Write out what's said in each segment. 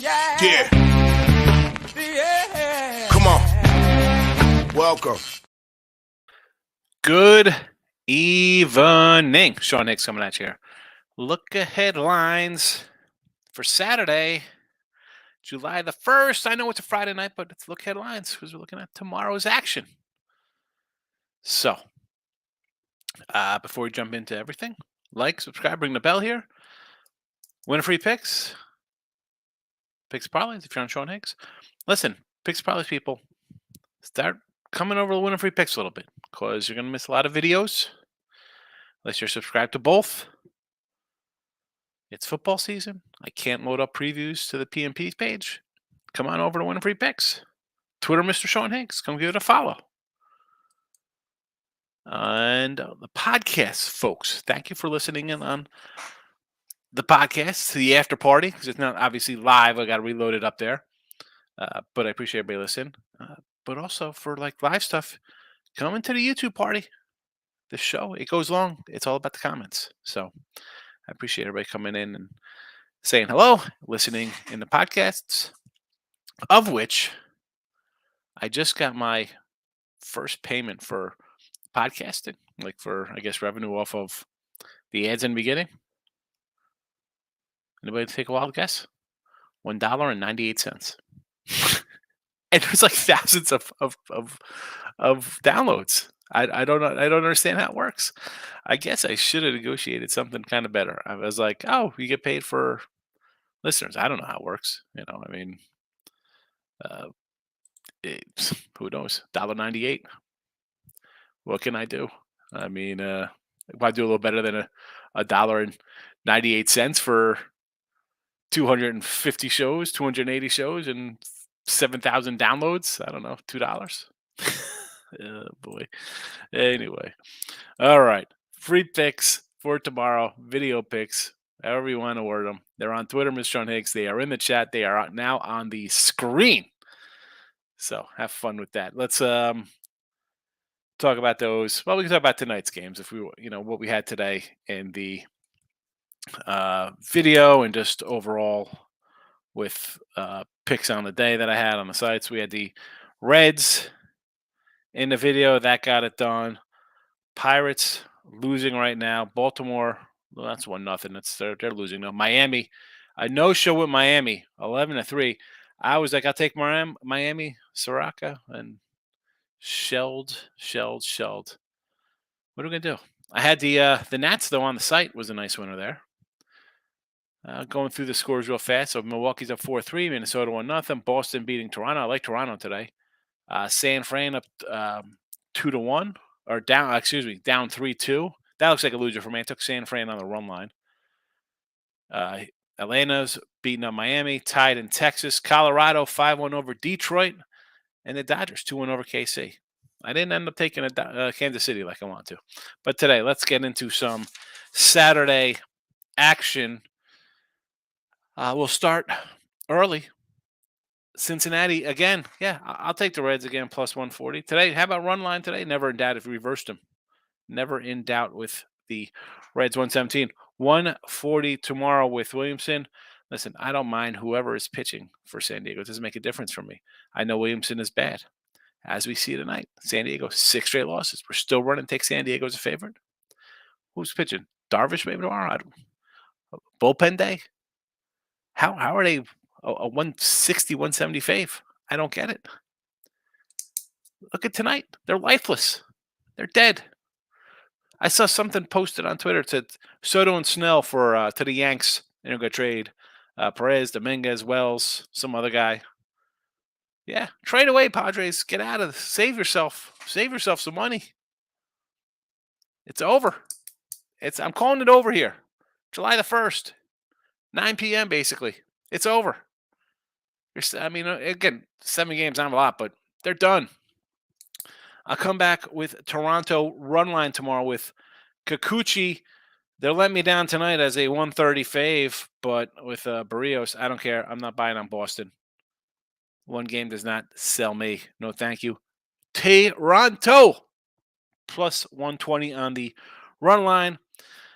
Yeah. Come on. Welcome. Good evening. Sean Hicks coming at you here. Look ahead lines for Saturday, July the 1st. I know it's a Friday night, but it's look ahead lines because we're looking at tomorrow's action. So, before we jump into everything, like, subscribe, ring the bell here. Win a free picks. Picks parlays if you're on Sean Hicks. Listen, picks parlays people, start coming over to Win a free picks a little bit because you're going to miss a lot of videos unless you're subscribed to both. It's football season. I can't load up previews to the PMP page. Come on over to Win a Free Picks. Twitter, Mr. Sean Hicks. Come give it a follow. And the podcast, folks. Thank you for listening in on the podcast, the after party, because it's not obviously live. I got to reload it up there. But I appreciate everybody listening. But also for like live stuff, come into the YouTube party. The show, it goes long. It's all about the comments. So I appreciate everybody coming in and saying hello, listening in the podcasts, of which I just got my first payment for podcasting, like for, I guess, revenue off of the ads in the beginning. Anybody take a wild guess? $1.98. And there's like thousands of downloads. I don't know. I don't understand how it works. I guess I should have negotiated something kind of better. I was like, oh, you get paid for listeners. I don't know how it works. I mean, who knows? $1.98. What can I do? I mean, if I do a little better than $1.98 for 250 shows, 280 shows, and 7,000 downloads, I don't know, $2. Oh, boy. Anyway, all right. Free picks for tomorrow, video picks, however you want to word them. They're on Twitter, Mr. Sean Hicks. They are in the chat. They are now on the screen. So have fun with that. Let's talk about those. Well, we can talk about tonight's games if we, what we had today in the video and just overall with picks on the day that I had on the sites. We had the Reds in the video. That got it done. Pirates losing right now. Baltimore, well, that's 1-0. They're losing now. Miami, I no-show with Miami, 11-3. I was like, I'll take Miami, Soraka, and shelled. What are we gonna do? I had the Nats though on the site was a nice winner there. Going through the scores real fast. So Milwaukee's up 4-3, Minnesota 1-0, Boston beating Toronto. I like Toronto today. San Fran up 2-1 or down. Down 3-2. That looks like a loser for me. I took San Fran on the run line. Atlanta's beating up Miami, tied in Texas. Colorado 5-1 over Detroit, and the Dodgers 2-1 over KC. I didn't end up taking Kansas City like I want to. But today, let's get into some Saturday action. We'll start early. Cincinnati again. Yeah, I'll take the Reds again, plus 140. Today, how about run line today? Never in doubt if we reversed them. Never in doubt with the Reds, 117. 140 tomorrow with Williamson. Listen, I don't mind whoever is pitching for San Diego. It doesn't make a difference for me. I know Williamson is bad. As we see tonight, San Diego, 6 straight losses. We're still running. Take San Diego as a favorite. Who's pitching? Darvish maybe tomorrow? Bullpen day? How are they a 160, 170 fave? I don't get it. Look at tonight. They're lifeless. They're dead. I saw something posted on Twitter. It said Soto and Snell for to the Yanks. They're going to trade Perez, Dominguez, Wells, some other guy. Yeah, trade away, Padres. Get out of this. Save yourself. Save yourself some money. It's over. I'm calling it over here. July the 1st, 9 p.m. basically. It's over. Again, 7 games, not a lot, but they're done. I'll come back with Toronto run line tomorrow with Kikuchi. They're letting me down tonight as a 130 fave, but with Barrios, I don't care. I'm not buying on Boston. One game does not sell me. No, thank you. Toronto plus 120 on the run line.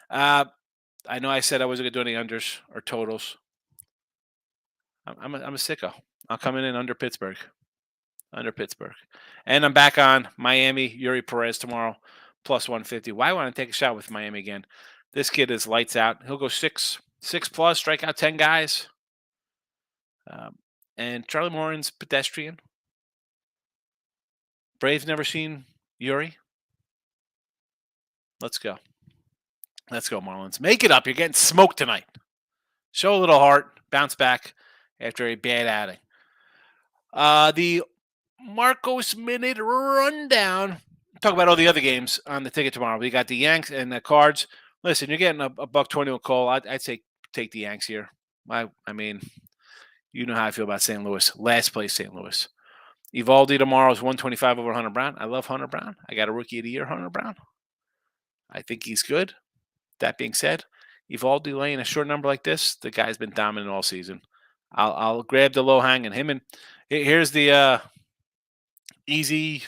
I know I said I wasn't going to do any unders or totals. I'm a sicko. I'll come in under Pittsburgh. Under Pittsburgh. And I'm back on Miami, Yuri Perez tomorrow, plus 150. Why want to take a shot with Miami again? This kid is lights out. He'll go six plus, strike out 10 guys. And Charlie Morin's pedestrian. Braves never seen Yuri. Let's go. Let's go, Marlins. Make it up. You're getting smoked tonight. Show a little heart. Bounce back after a bad outing. The Marcos Minute Rundown. Talk about all the other games on the ticket tomorrow. We got the Yanks and the Cards. Listen, you're getting a $1.20 call. I'd say take the Yanks here. I mean, you know how I feel about St. Louis. Last place, St. Louis. Evaldi tomorrow is 125 over Hunter Brown. I love Hunter Brown. I got a Rookie of the Year, Hunter Brown. I think he's good. That being said, Evaldi laying a short number like this, the guy's been dominant all season. I'll grab the low hang and him. And here's the easy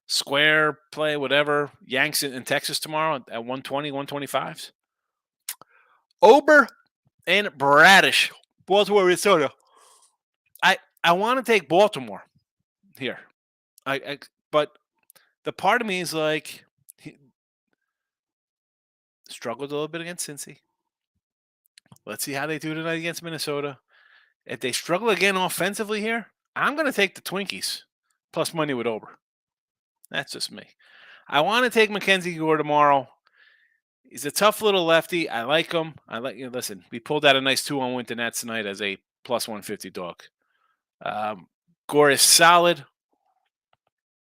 square play, whatever. Yanks in Texas tomorrow at 120, 125s. Ober and Bradish, Baltimore, Minnesota. I want to take Baltimore here. But the part of me is like, he struggled a little bit against Cincy. Let's see how they do tonight against Minnesota. If they struggle again offensively here, I'm going to take the Twinkies plus money with Ober. That's just me. I want to take Mackenzie Gore tomorrow. He's a tough little lefty. I like him. Listen, we pulled out a nice 2-1 win to Nats tonight as a plus 150 dog. Gore is solid,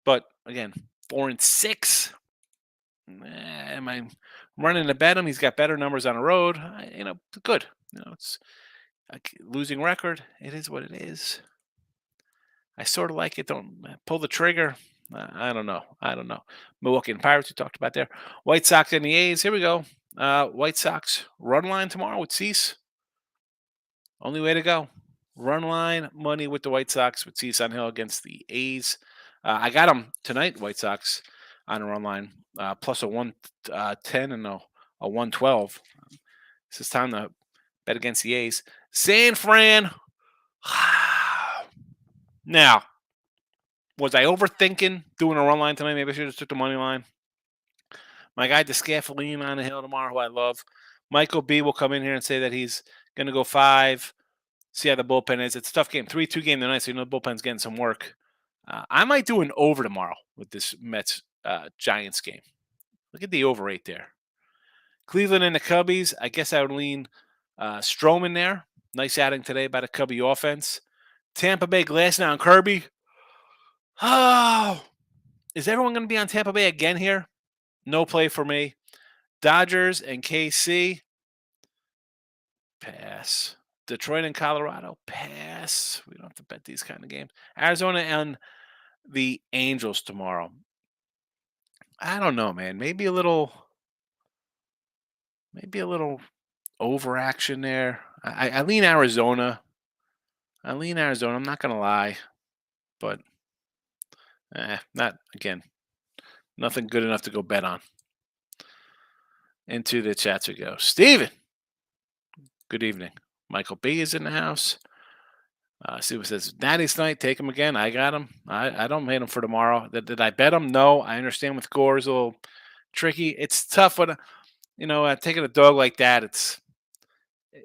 but again, 4-6. Am I running to bet him? He's got better numbers on the road. Good. It's a losing record. It is what it is. I sort of like it. Don't pull the trigger. I don't know. Milwaukee and Pirates we talked about there. White Sox and the A's. Here we go. White Sox run line tomorrow with Cease. Only way to go. Run line money with the White Sox with Cease on Hill against the A's. I got them tonight, White Sox, on a run line. Plus a 110 and a 112. This is time to bet against the A's. San Fran. Now, was I overthinking doing a run line tonight? Maybe I should have took the money line. My guy DeScaffoline on the hill tomorrow, who I love. Michael B will come in here and say that he's going to go 5. See how the bullpen is. It's a tough game. 3-2 game tonight, so the bullpen's getting some work. I might do an over tomorrow with this Mets Giants game. Look at the over rate there. Cleveland and the Cubbies. I guess I would lean Stroman there. Nice outing today by the Cubby offense. Tampa Bay Glasnow and Kirby. Oh, is everyone going to be on Tampa Bay again here? No play for me. Dodgers and KC. Pass. Detroit and Colorado. Pass. We don't have to bet these kind of games. Arizona and the Angels tomorrow. I don't know, man. Maybe a little overaction there. I lean Arizona. I'm not going to lie. But nothing good enough to go bet on. Into the chats we go. Steven, good evening. Michael B is in the house. Steven says, Natty's night, take him again. I got him. I don't hate him for tomorrow. Did I bet him? No. I understand with Gore is a little tricky. It's tough when, taking a dog like that.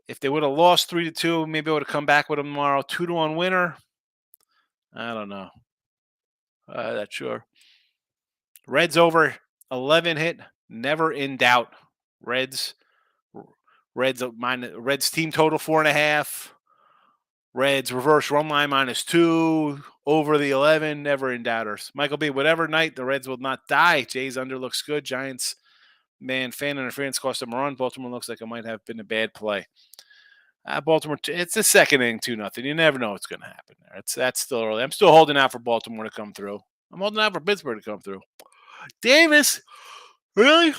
If they would have lost 3-2, maybe I would have come back with him tomorrow. 2-1 winner. I don't know. That's sure. Reds over 11 hit. Never in doubt. Reds team total 4.5. Reds reverse run line -2 over the 11. Never in doubters. Michael B. Whatever night, the Reds will not die. Jays under looks good. Giants, man, fan interference cost them a run. Baltimore looks like it might have been a bad play. Baltimore, it's the second inning, 2-0. You never know what's going to happen there. That's still early. I'm still holding out for Baltimore to come through. I'm holding out for Pittsburgh to come through. Davis, really?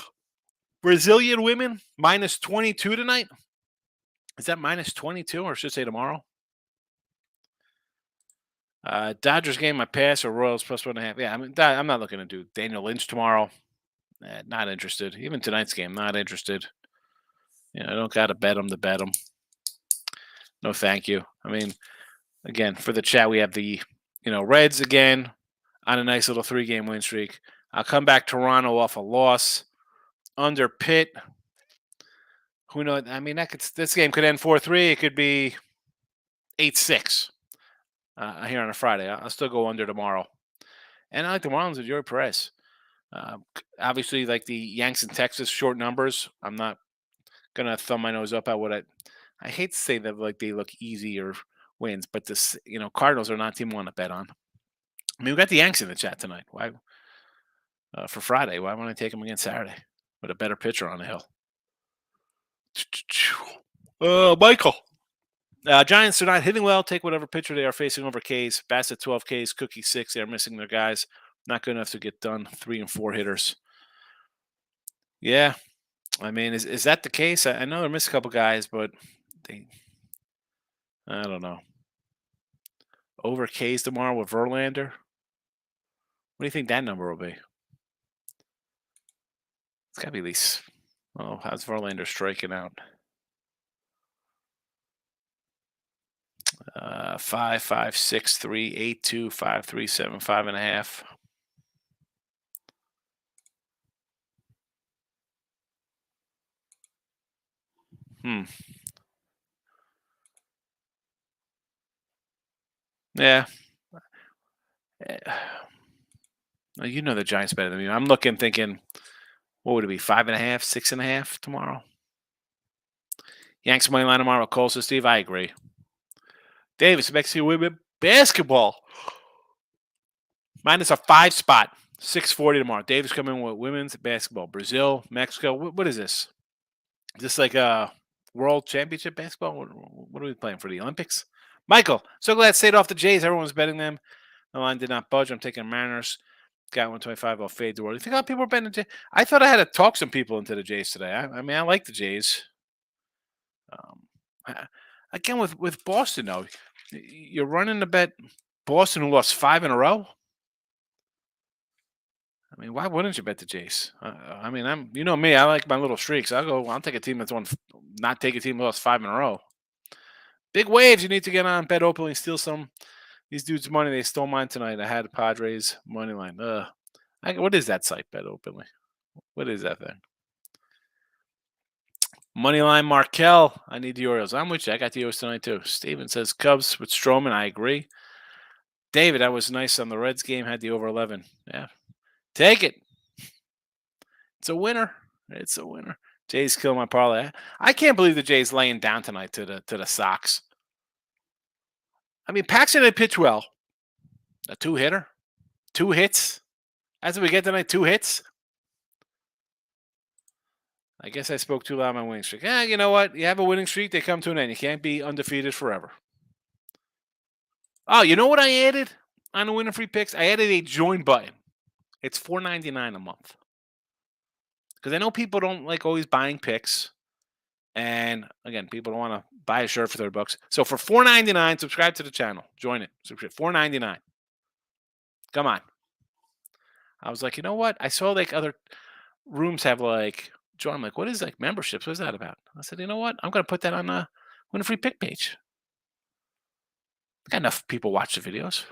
Brazilian women -22 tonight? Is that -22 or should I say tomorrow? Dodgers game, I pass or Royals plus 1.5. Yeah, I'm not looking to do Daniel Lynch tomorrow. Not interested. Even tonight's game, not interested. I don't got to bet them to bet them. No, thank you. I mean, again, for the chat, we have the Reds again on a nice little 3-game win streak. I'll come back Toronto off a loss. Under Pitt. Who knows? I mean, this game could end 4-3. It could be 8-6 here on a Friday. I'll still go under tomorrow. And I like the Marlins with Joey Perez. Obviously, like the Yanks in Texas, short numbers. I'm not gonna thumb my nose up at what I hate to say that like they look easy or wins, but this Cardinals are not a team I want to bet on. I mean, we got the Yanks in the chat tonight. Why for Friday? Why won't I take them against Saturday with a better pitcher on the hill? Michael. Giants are not hitting well. Take whatever pitcher they are facing over Ks. Bassett 12 Ks, Cookie 6. They're missing their guys. Not good enough to get done. 3 and 4 hitters. Yeah. I mean, is that the case? I know they're missing a couple guys, but I don't know. Over Ks tomorrow with Verlander. What do you think that number will be? It's got to be at least. Oh, how's Verlander striking out? 5, 5, 6, 3, 8, 2, 5, 3, 7, 5.5. Yeah. Well, you know the Giants better than me. I'm thinking, what would it be? 5.5, 6.5 tomorrow? Yanks money line tomorrow. Cole says, Steve, I agree. Davis, Mexican women basketball. Minus a 5 spot. 640 tomorrow. Davis coming with women's basketball. Brazil, Mexico. What is this? Is this like a world championship basketball? What are we playing for the Olympics? Michael, so glad stayed off the Jays. Everyone's betting them. The line did not budge. I'm taking Mariners. Got 125. I'll fade the world. You think a lot of people are betting the Jays? I thought I had to talk some people into the Jays today. I mean, I like the Jays. Again, with Boston, though, you're running to bet Boston, who lost 5 in a row. I mean, why wouldn't you bet the Jays? I mean, me, I like my little streaks. I'll take a team that's not take a team that lost 5 in a row. Big waves. You need to get on, bet openly, steal some. These dudes' money. They stole mine tonight. I had Padres money line. What is that site? Bet openly. What is that thing? Moneyline Markel. I need the Orioles. I'm with you. I got the Orioles tonight too. Steven says Cubs with Stroman. I agree. David, that was nice on the Reds game. Had the over 11. Yeah, take it. It's a winner. It's a winner. Jays kill my parlay. I can't believe the Jays laying down tonight to the Sox. I mean, Paxton had pitched well. A 2-hitter, 2 hits. As we get tonight, 2 hits. I guess I spoke too loud on my winning streak. You know what? You have a winning streak, they come to an end. You can't be undefeated forever. Oh, you know what I added on the winning free picks? I added a join button. It's $4.99 a month. Because I know people don't like always buying picks. And again, people don't want to buy a shirt for $30. So for $4.99, subscribe to the channel. Join it. Subscribe. $4.99. Come on. I was like, you know what? I saw like other rooms have like join. I'm like, what is like memberships? What's that about? I said, you know what? I'm gonna put that on the win a free pick page. Got enough people watch the videos.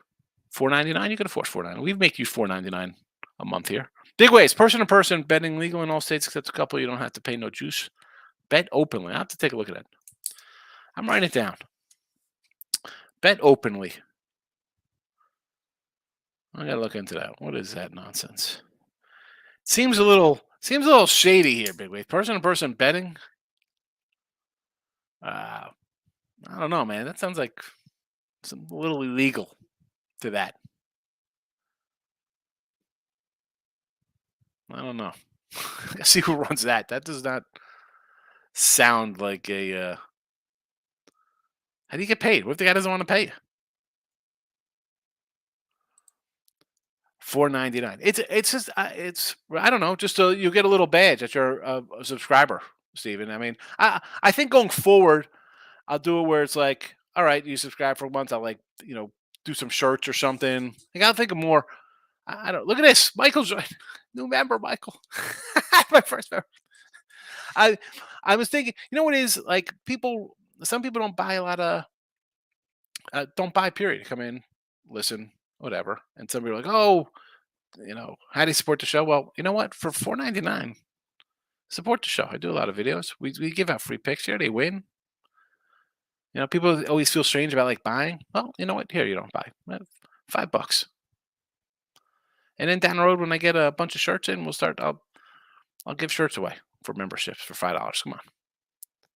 $4.99. You can afford $4.99. We make you $4.99 a month here. Big ways. Person to person betting legal in all states except a couple. You don't have to pay no juice. Bet openly. I have to take a look at that. I'm writing it down. Bet openly. I gotta look into that. What is that nonsense? Seems a little shady here, big way. Person to person betting. I don't know, man. That sounds like some little illegal to that. I don't know. See who runs that. That does not sound like a. How do you get paid? What if the guy doesn't want to pay you? $4.99. It's just it's I don't know. Just so you get a little badge that you're a subscriber, Steven. I mean, I think going forward, I'll do it where it's like, all right, you subscribe for a month. I'll like do some shirts or something. I gotta think of more. I don't look at this. Michael's new member, Michael. My first member. I was thinking, you know what it is like some people don't buy a lot of Don't buy. Period. You come in, listen, whatever, and somebody like, oh, how do you support the show? Well, you know what? For $4.99, support the show. I do a lot of videos. We give out free picks here. They win. People always feel strange about like buying. Well, you know what? Here, you don't buy. $5. And then down the road, when I get a bunch of shirts in, we'll start. I'll give shirts away for memberships for $5. Come on,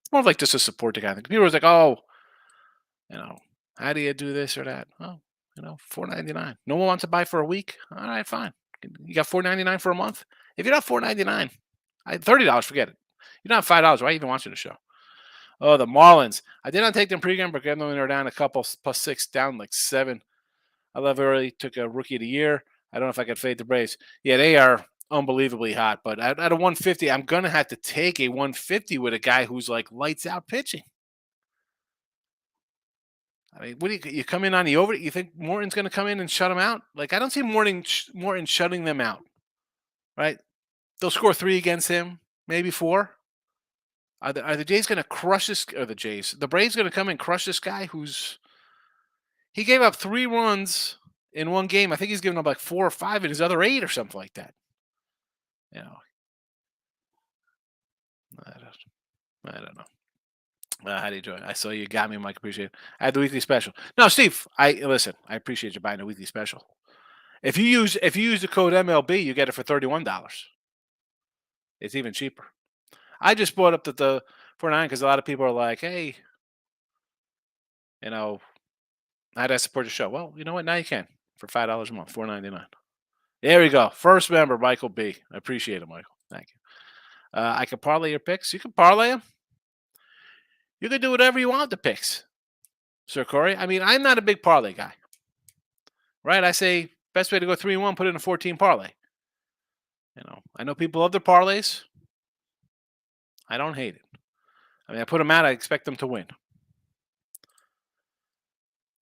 it's more of like just a support the guy. People are like, oh, you know, how do you do this or that? Oh, $4.99. No one wants to buy for a week. All right, fine. You got $4.99 for a month. If you're not $4.99, $30. Forget it. You're not $5. Why even watching the show? Oh, the Marlins. I did not take them pregame, but when they're down a couple +6, down like 7. I love early. Took a rookie of the year. I don't know if I could fade the Braves. Yeah, they are unbelievably hot. But at a 150, I'm gonna have to take a 150 with a guy who's like lights out pitching. I mean, what do you come in on the over? You think Morton's going to come in and shut them out? Like, I don't see Morton shutting them out, right? They'll score 3 against him, maybe 4. Are the Jays going to crush this? Or the Braves going to come and crush this guy he gave up 3 runs in one game. I think he's given up like 4 or 5 in his other 8 or something like that. You know, I don't know. How do you do it? I saw you got me, Mike. Appreciate it. I had the weekly special. No, Steve. Listen. I appreciate you buying the weekly special. If you use the code MLB, you get it for $31. It's even cheaper. I just bought up the 49 because a lot of people are like, hey, how do I support the show? Well, you know what? Now you can for $5 a month, $4.99. There we go. First member, Michael B. I appreciate it, Michael. Thank you. I can parlay your picks. You can parlay them. You can do whatever you want with the picks, Sir Corey. I mean, I'm not a big parlay guy, right? I say best way to go 3-1, put in a 14 parlay. I know people love their parlays. I don't hate it. I mean, I put them out. I expect them to win.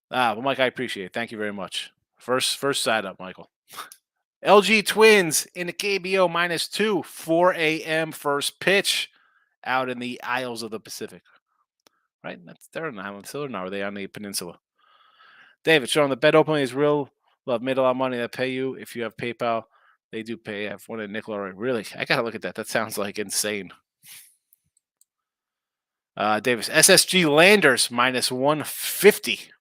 Well, Mike, I appreciate it. Thank you very much. First side up, Michael. LG Twins in the KBO -2, 4 a.m. first pitch out in the Isles of the Pacific. Right? They're an island still, or are they on the peninsula? David, showing the bet opening is real. Love made a lot of money. That pay you if you have PayPal. They do pay. I've won a nickel already. Really? I gotta look at that. That sounds like insane. Davis, SSG Landers -150.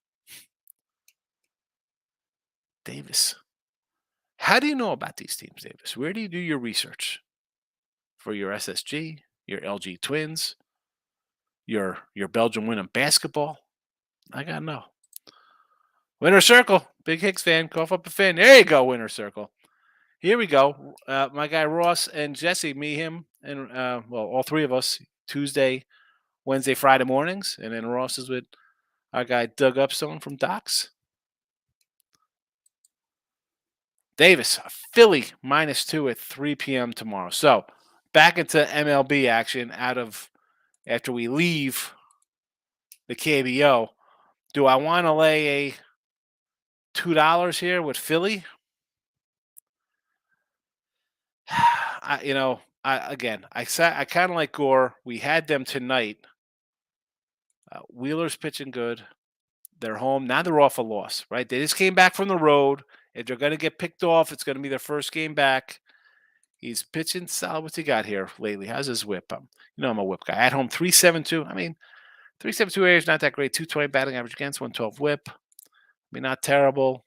Davis, how do you know about these teams, Davis? Where do you do your research for your SSG, your LG Twins, your Belgium women basketball? I gotta know. Winner Circle, big Hicks fan, cough up a fan. There you go, Winner Circle. Here we go. My guy Ross and Jesse, me, him, and all 3 of us, Tuesday, Wednesday, Friday mornings, and then Ross is with our guy Doug Upstone from Docs. Davis, Philly -2 at 3 p.m. tomorrow. So back into MLB action after we leave the KBO. Do I want to lay a $2 here with Philly? I kind of like Gore. We had them tonight. Wheeler's pitching good. They're home. Now they're off a loss, right? They just came back from the road. If they're going to get picked off, it's going to be their first game back. He's pitching solid. What's he got here lately? How's his whip? I'm a whip guy. At home, 3.72. I mean, 3.72 area is not that great. 220 batting average against, 112 whip. I mean, not terrible.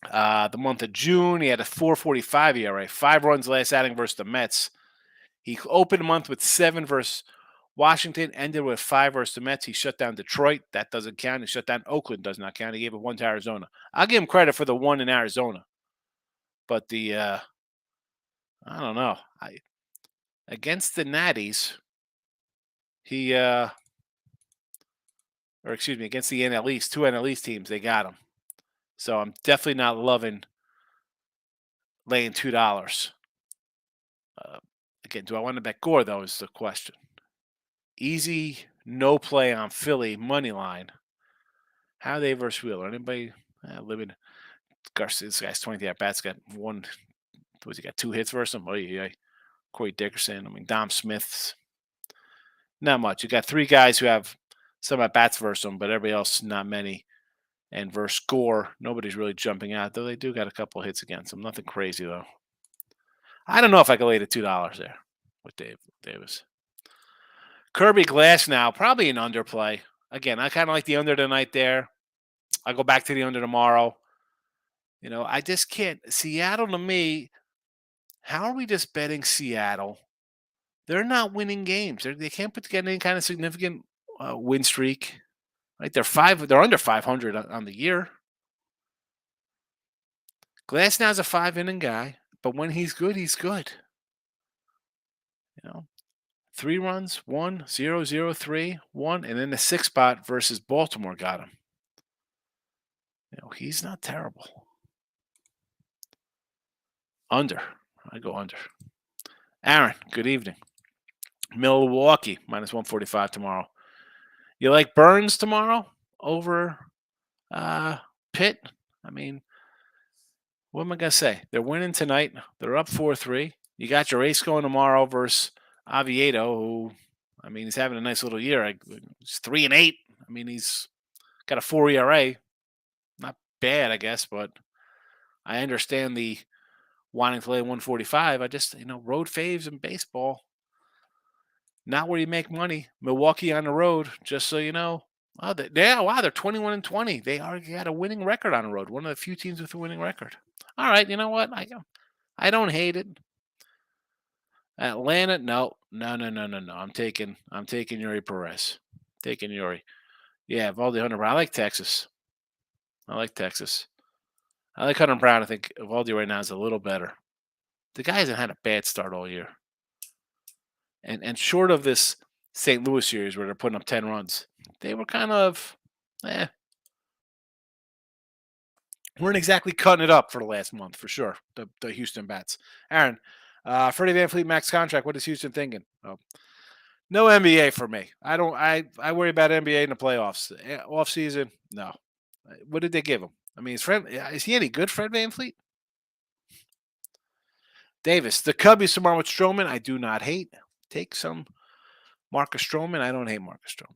The month of June, he had a 4.45 ERA. 5 runs last outing versus the Mets. He opened the month with 7 versus Washington, ended with 5 versus the Mets. He shut down Detroit. That doesn't count. He shut down Oakland. Does not count. He gave it 1 to Arizona. I'll give him credit for the 1 in Arizona. But I don't know. Against the Natties, against the NL East, 2 NL East teams, they got him. So I'm definitely not loving laying $2. Again, do I want to bet Gore, though, is the question. Easy, no play on Philly, money line. How are they versus Wheeler? Anybody living? Garcia, this guy's 20 at bats, got 1. He got 2 hits versus him? Oh, yeah. Corey Dickerson. I mean, Dom Smith's not much. You got 3 guys who have some at bats versus him, but everybody else not many. And versus score, nobody's really jumping out, though they do got a couple hits against him. Nothing crazy though. I don't know if I could lay the $2 there with Dave Davis. Kirby Glass now, probably an underplay. Again, I kind of like the under tonight there. I'll go back to the under tomorrow. I just can't. Seattle to me, how are we just betting Seattle? They're not winning games. They can't put together any kind of significant win streak. Right? They're under 500 on the year. Glass now is a 5 inning guy, but when he's good, he's good. 3 runs, 1, 0, 0, 3, 1, and then the 6 spot versus Baltimore got him. He's not terrible. Under. I go under. Aaron, good evening. Milwaukee, minus 145 tomorrow. You like Burns tomorrow over Pitt? I mean, what am I going to say? They're winning tonight. They're up 4-3. You got your ace going tomorrow versus Oviedo, who, he's having a nice little year. He's 3-8. He's got a 4 ERA. Not bad, I guess, but I understand the wanting to lay 145. I just, road faves in baseball, not where you make money. Milwaukee on the road, just so you know. Oh, they're 21-20. They already got a winning record on the road. One of the few teams with a winning record. All right, you know what? I don't hate it. Atlanta, no. I'm taking Yuri Perez. Taking Yuri. Yeah, Valdi Hunter Brown. I like Texas. I like Hunter Brown. I think Valdi right now is a little better. The guy hasn't had a bad start all year. And short of this St. Louis series where they're putting up 10 runs, they were kind of, weren't exactly cutting it up for the last month, for sure, the Houston Bats. Aaron, Freddie VanVleet max contract, what is Houston thinking? Oh, no NBA for me. I worry about NBA in the playoffs. Off season, no. What did they give him? Is he any good, Fred VanVleet? Davis, the Cubbies tomorrow with Stroman, I do not hate. Take some Marcus Stroman. I don't hate Marcus Stroman.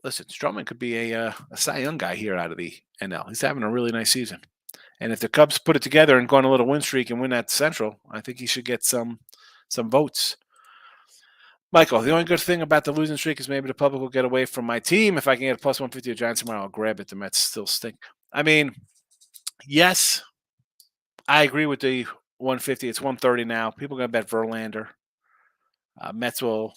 Listen, Stroman could be a Cy Young guy here out of the NL. He's having a really nice season. And if the Cubs put it together and go on a little win streak and win that Central, I think he should get some votes. Michael, the only good thing about the losing streak is maybe the public will get away from my team. If I can get a plus 150 of Giants tomorrow, I'll grab it. The Mets still stink. Yes, I agree with the 150. It's 130 now. People are going to bet Verlander. Mets will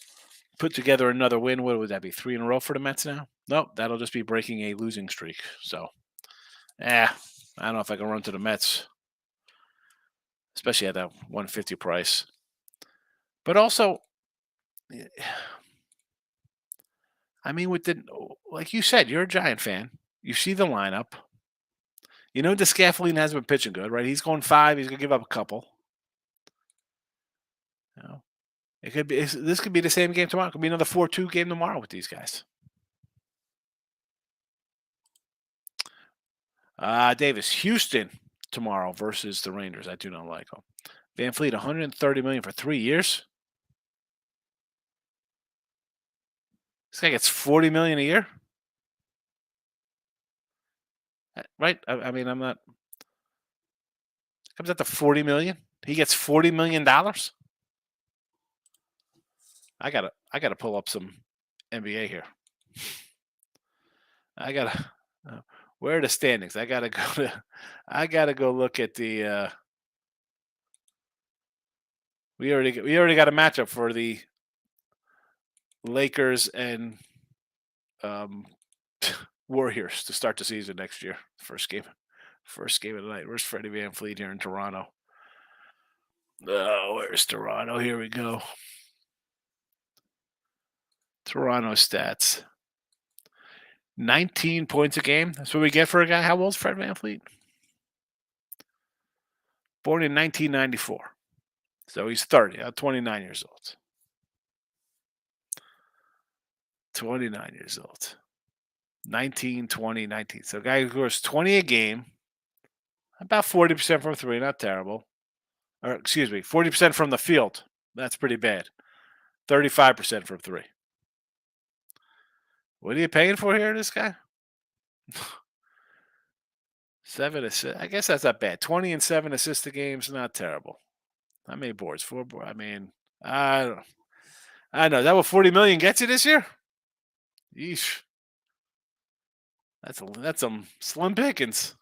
put together another win. What would that be? 3 in a row for the Mets now? Nope, that'll just be breaking a losing streak. So, I don't know if I can run to the Mets, especially at that 150 price. But also, like you said, you're a Giant fan. You see the lineup. DeScaffolini hasn't been pitching good, right? He's going 5. He's going to give up a couple. This could be the same game tomorrow. It could be another 4-2 game tomorrow with these guys. Davis, Houston tomorrow versus the Rangers. I do not like them. VanVleet, $130 million for 3 years. This guy gets $40 million a year, right? I'm not. Comes out to $40 million. He gets $40 million. I gotta pull up some NBA here. Where are the standings? I gotta go look at the. We already got a matchup for the Lakers and Warriors to start the season next year. First game of the night. Where's Freddie VanVleet here in Toronto? Oh, where's Toronto? Here we go. Toronto stats. 19 points a game. That's what we get for a guy. How old is Fred VanVleet? Born in 1994. So he's 30, 29 years old. 29 years old. 19, 20, 19. So a guy who scores 20 a game, about 40% from 3, not terrible. Or excuse me, 40% from the field. That's pretty bad. 35% from 3. What are you paying for here, this guy? 7 assists. I guess that's not bad. 20 and 7 assists a game's not terrible. How many boards? 4 boards. I mean, I don't. I know that what 40 million gets you this year. Yeesh. That's some slim pickings.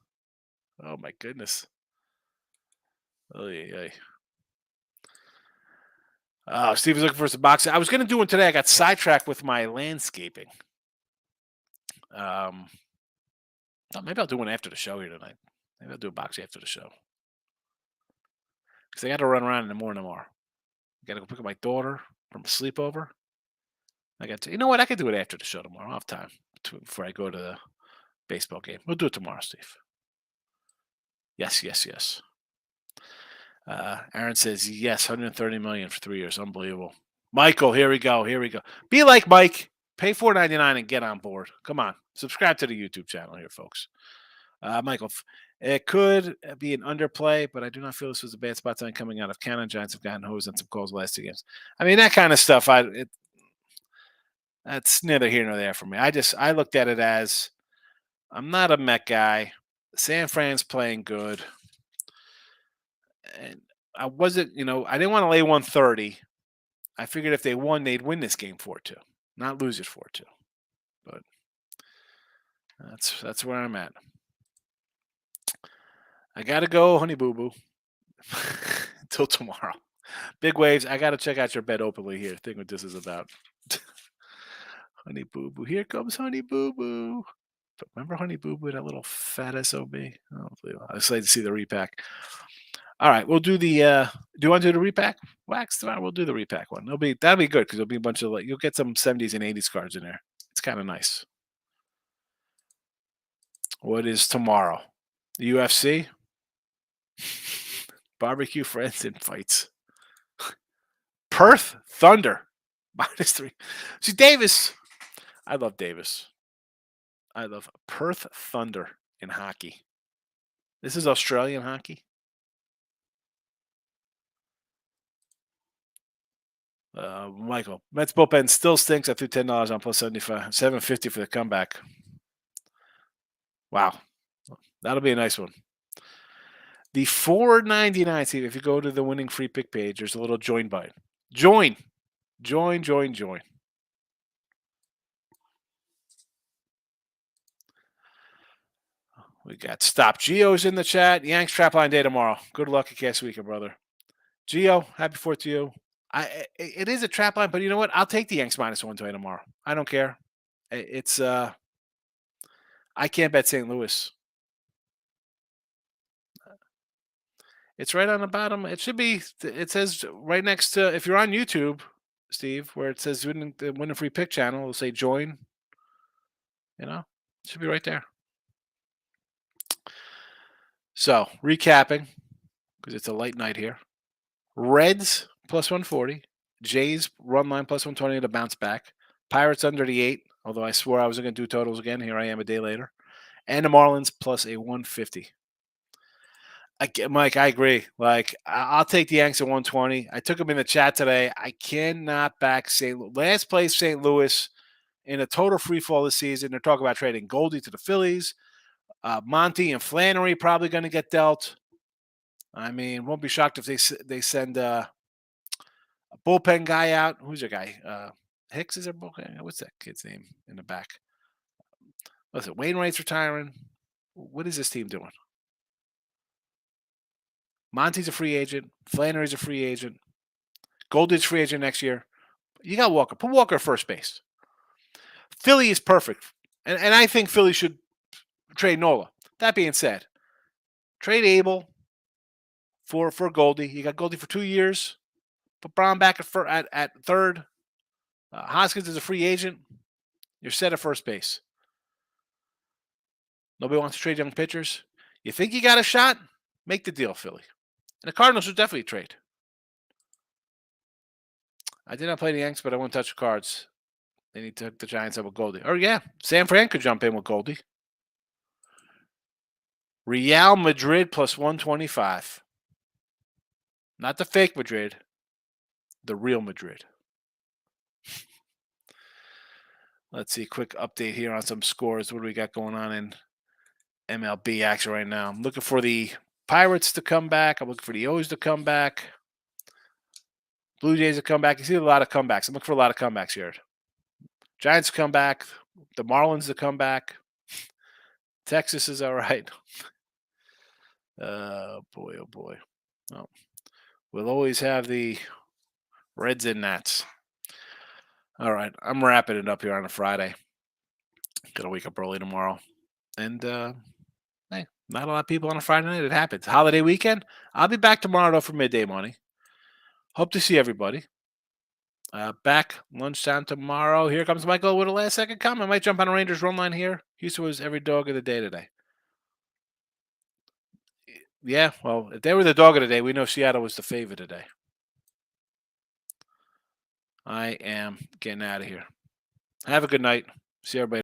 Oh my goodness. Oh yeah. Steve was looking for some boxing. I was going to do one today. I got sidetracked with my landscaping. Oh, maybe I'll do one after the show here tonight. Maybe I'll do a boxing after the show because I got to run around in the morning tomorrow. I got to go pick up my daughter from a sleepover. I got to. You know what? I could do it after the show tomorrow. I'll have time before I go to the baseball game. We'll do it tomorrow, Steve. Yes. Aaron says yes, 130 million for 3 years. Unbelievable. Michael, here we go. Be like Mike. Pay $4.99 and get on board. Come on, subscribe to the YouTube channel here, folks. Michael, it could be an underplay, but I do not feel this was a bad spot time coming out of Canada. Giants have gotten hosed on some calls the last 2 games. I mean, that kind of stuff. That's neither here nor there for me. I looked at it as I'm not a Met guy. San Fran's playing good. And I wasn't, I didn't want to lay 130. I figured if they won, they'd win this game 4-2, not lose it 4-2. But that's where I'm at. I gotta go, honey boo boo. Until tomorrow. Big waves. I gotta check out your bed openly here. Think what this is about. Honey boo boo. Here comes honey boo boo. But remember honey boo boo, that little fat SOB? Oh, I was excited to see the repack. All right, we'll do the. Do you want to do the repack wax tomorrow? We'll do the repack one. That'll be good because there'll be a bunch of you'll get some 70s and 80s cards in there. It's kind of nice. What is tomorrow? The UFC, barbecue friends and fights. Perth Thunder -3. See Davis. I love Davis. I love Perth Thunder in hockey. This is Australian hockey. Michael, Mets bullpen still stinks. I threw $10 on plus 75, $7.50 for the comeback. Wow, that'll be a nice one. The $4.99. See, if you go to the winning free pick page, there's a little join button. Join. We got Stop Geo's in the chat. Yanks trap line day tomorrow. Good luck at Cast Weekend, brother. Geo, happy 4th to you. It is a trap line, but you know what? I'll take the Yanks -120 tomorrow. I don't care. It's I can't bet St. Louis. It's right on the bottom. It should be. It says right next to. If you're on YouTube, Steve, where it says win a free pick channel, it'll say join. It should be right there. So recapping, because it's a light night here. Reds +140. Jays run line +120 to bounce back. Pirates under the 8, although I swore I wasn't going to do totals again. Here I am a day later. And the Marlins +150. Mike, I agree. I'll take the Yanks at 120. I took them in the chat today. I cannot back last place St. Louis in a total free fall this season. They're talking about trading Goldie to the Phillies. Monty and Flannery probably going to get dealt. I mean, won't be shocked if they send a bullpen guy out. Who's your guy? Hicks is their bullpen. What's that kid's name in the back? Listen, Wainwright's retiring. What is this team doing? Monty's a free agent. Flannery's a free agent. Goldie's free agent next year. You got Walker. Put Walker at first base. Philly is perfect. And I think Philly should trade Nola. That being said, trade Abel for Goldie. You got Goldie for 2 years. Put Brown back at third. Hoskins is a free agent. You're set at first base. Nobody wants to trade young pitchers. You think you got a shot? Make the deal, Philly. And the Cardinals should definitely trade. I did not play the Yanks, but I won't touch the cards. They need to hook the Giants up with Goldie. Or yeah, San Fran could jump in with Goldie. Real Madrid +125. Not the fake Madrid. The real Madrid. Let's see, quick update here on some scores. What do we got going on in MLB action right now? I'm looking for the Pirates to come back. I'm looking for the O's to come back. Blue Jays to come back. You see a lot of comebacks. I'm looking for a lot of comebacks here. Giants to come back. The Marlins to come back. Texas is all right. Boy, oh boy. Oh, we'll always have the Reds and Nats. All right, I'm wrapping it up here on a Friday. Got to wake up early tomorrow. And hey, not a lot of people on a Friday night. It happens. Holiday weekend. I'll be back tomorrow though for midday money. Hope to see everybody. Back lunchtime tomorrow. Here comes Michael with a last second comment. I might jump on a Rangers run line here. Houston was every dog of the day today. Yeah, well, if they were the dog of the day, we know Seattle was the favorite today. I am getting out of here. Have a good night. See everybody.